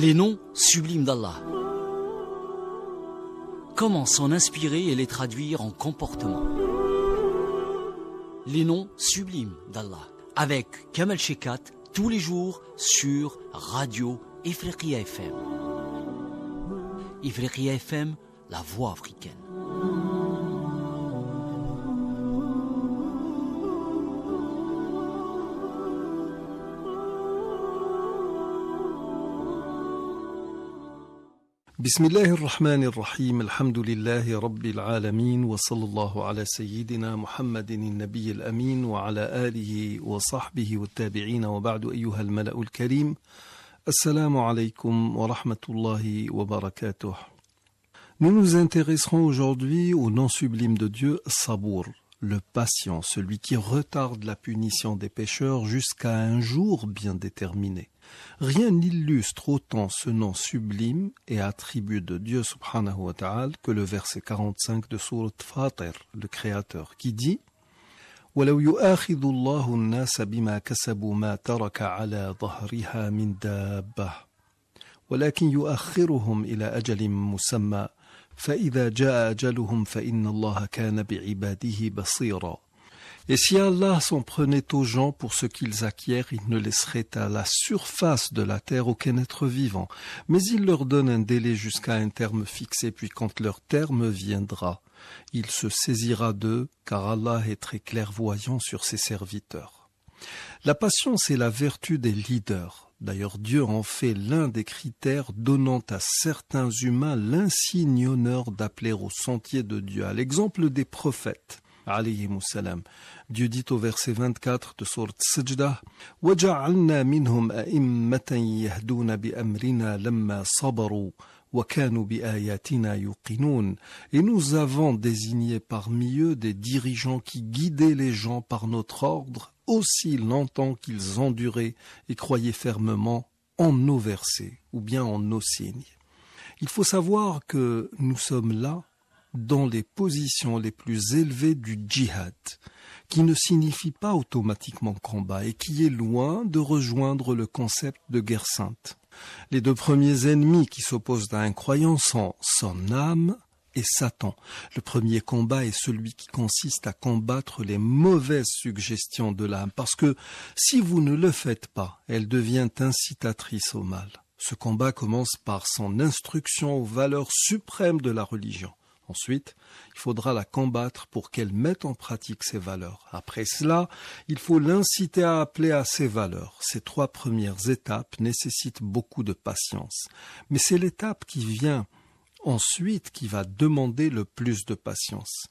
Les noms sublimes d'Allah. Comment s'en inspirer et les traduire en comportement? Les noms sublimes d'Allah. Avec Kamal Shekat, tous les jours sur Radio Ifriqiya FM. Ifriqiya FM, la voix africaine. بسم الله الرحمن الرحيم الحمد لله رب العالمين وصلى الله على سيدنا محمد النبي الأمين وعلى آله وصحبه والتابعين وبعد أيها الملأ الكريم السلام عليكم ورحمة الله وبركاته. Nous nous intéresserons aujourd'hui au nom sublime de Dieu, Sabour, le patient, celui qui retarde la punition des pécheurs jusqu'à un jour bien déterminé. Rien n'illustre autant ce nom sublime et attribut de Dieu subhanahu wa ta'ala que le verset 45 de Sourate Fatir, le Créateur, qui dit وَلَوْ يُؤَاخِذُ اللَّهُ النَّاسَ بِمَا كَسَبُوا مَا تَرَكَ عَلَى ظَهْرِهَا مِنْ دَابَّةٍ وَلَكِنْ يُؤَخِّرُهُمْ إِلَى أَجَلٍ مُسَمًّى فَإِذَا جَاءَ أَجَلُهُمْ فَإِنَّ اللَّهَ كَانَ بِعِبَادِهِ بَصِيرًا. Et si Allah s'en prenait aux gens pour ce qu'ils acquièrent, il ne laisserait à la surface de la terre aucun être vivant. Mais il leur donne un délai jusqu'à un terme fixé, puis quand leur terme viendra, il se saisira d'eux, car Allah est très clairvoyant sur ses serviteurs. La patience est la vertu des leaders. D'ailleurs, Dieu en fait l'un des critères donnant à certains humains l'insigne honneur d'appeler au sentier de Dieu, à l'exemple des prophètes. Dieu dit au verset 24 de Sourate Sajda وَجَعَلْنَا مِنْهُمْ أَئِمَّةً يَهْدُونَ بِأَمْرِنَا لَمَّا صَبَرُوا وَكَانُوا بِآيَاتِنَا يُوقِنُونَ. Et nous avons désigné parmi eux des dirigeants qui guidaient les gens par notre ordre aussi longtemps qu'ils enduraient et croyaient fermement en nos versets ou bien en nos signes. Il faut savoir que nous sommes là dans les positions les plus élevées du djihad, qui ne signifie pas automatiquement combat et qui est loin de rejoindre le concept de guerre sainte. Les deux premiers ennemis qui s'opposent à un croyant sont son âme et Satan. Le premier combat est celui qui consiste à combattre les mauvaises suggestions de l'âme, parce que si vous ne le faites pas, elle devient incitatrice au mal. Ce combat commence par son instruction aux valeurs suprêmes de la religion. Ensuite, il faudra la combattre pour qu'elle mette en pratique ses valeurs. Après cela, il faut l'inciter à appeler à ses valeurs. Ces trois premières étapes nécessitent beaucoup de patience. Mais c'est l'étape qui vient ensuite qui va demander le plus de patience.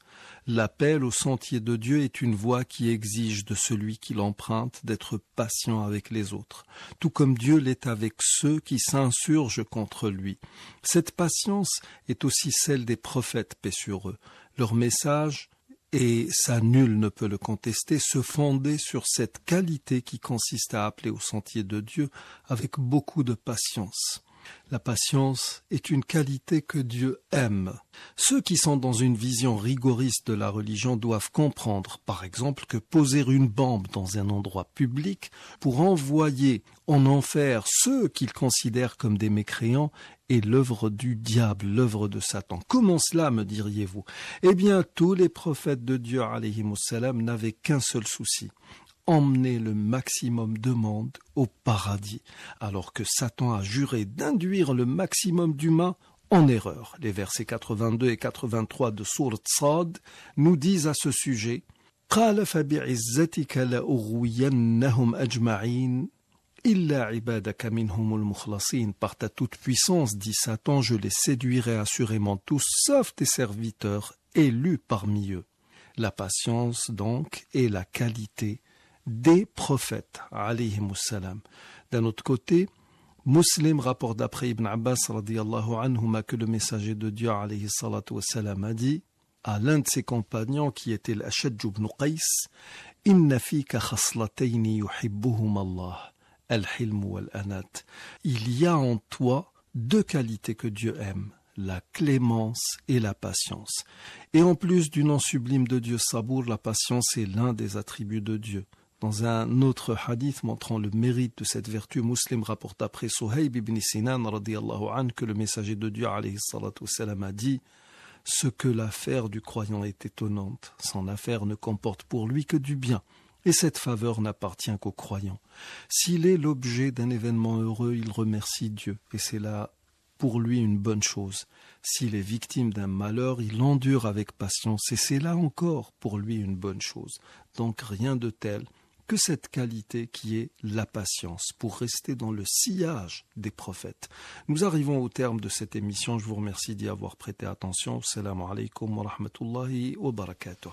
L'appel au sentier de Dieu est une voie qui exige de celui qui l'emprunte d'être patient avec les autres, tout comme Dieu l'est avec ceux qui s'insurgent contre lui. Cette patience est aussi celle des prophètes, paix sur eux. Leur message, et ça nul ne peut le contester, se fondait sur cette qualité qui consiste à appeler au sentier de Dieu avec beaucoup de patience. La patience est une qualité que Dieu aime. Ceux qui sont dans une vision rigoriste de la religion doivent comprendre, par exemple, que poser une bombe dans un endroit public pour envoyer en enfer ceux qu'ils considèrent comme des mécréants est l'œuvre du diable, l'œuvre de Satan. Comment cela, me diriez-vous? Eh bien, tous les prophètes de Dieu, alayhimus salam, n'avaient qu'un seul souci: emmener le maximum de monde au paradis, alors que Satan a juré d'induire le maximum d'humains en erreur. Les versets 82 et 83 de Sourate Sad nous disent à ce sujet قَالَ فَبِعِزَّتِكَ لَأُغْوِيَنَّهُمْ أَجْمَعِينَ إِلَّا عِبَادَكَ مِنْهُمُ الْمُخْلَصِينَ. Par ta toute-puissance, dit Satan, je les séduirai assurément tous, sauf tes serviteurs élus parmi eux. La patience, donc, est la qualité des prophètes, alayhimus salam. D'un autre côté, Muslim rapporte d'après Ibn Abbas radiyallahu anhuma que le messager de Dieu alayhi salatu wassalam a dit à l'un de ses compagnons qui était l'Ashadj ibn Qais: Inna fika khaslatayn yuhibbuhum Allah, al-hilm wal-anat. Il y a en toi deux qualités que Dieu aime, la clémence et la patience. Et en plus du nom sublime de Dieu Sabour, la patience est l'un des attributs de Dieu. Dans un autre hadith montrant le mérite de cette vertu, Muslim rapporte après Suhayb ibn Sinan radiyallahu anhu que le messager de Dieu alayhi salatu wassalam a dit « Ce que l'affaire du croyant est étonnante, son affaire ne comporte pour lui que du bien, et cette faveur n'appartient qu'au croyant. S'il est l'objet d'un événement heureux, il remercie Dieu, et c'est là pour lui une bonne chose. S'il est victime d'un malheur, il endure avec patience, et c'est là encore pour lui une bonne chose. Donc rien de tel que cette qualité qui est la patience, pour rester dans le sillage des prophètes. Nous arrivons au terme de cette émission. Je vous remercie d'y avoir prêté attention. Assalamu alaikum wa rahmatullahi wa barakatuh.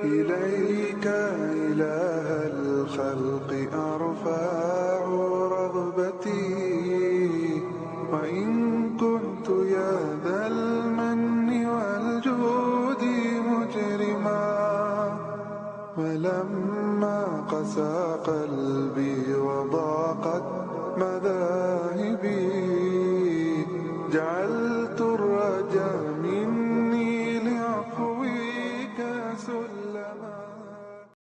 إليك إله الخلق أرفع رغبتي وإن كنت يا ذا المن والجود مجرما ولما قسى قلبي وضاقت مذاهبي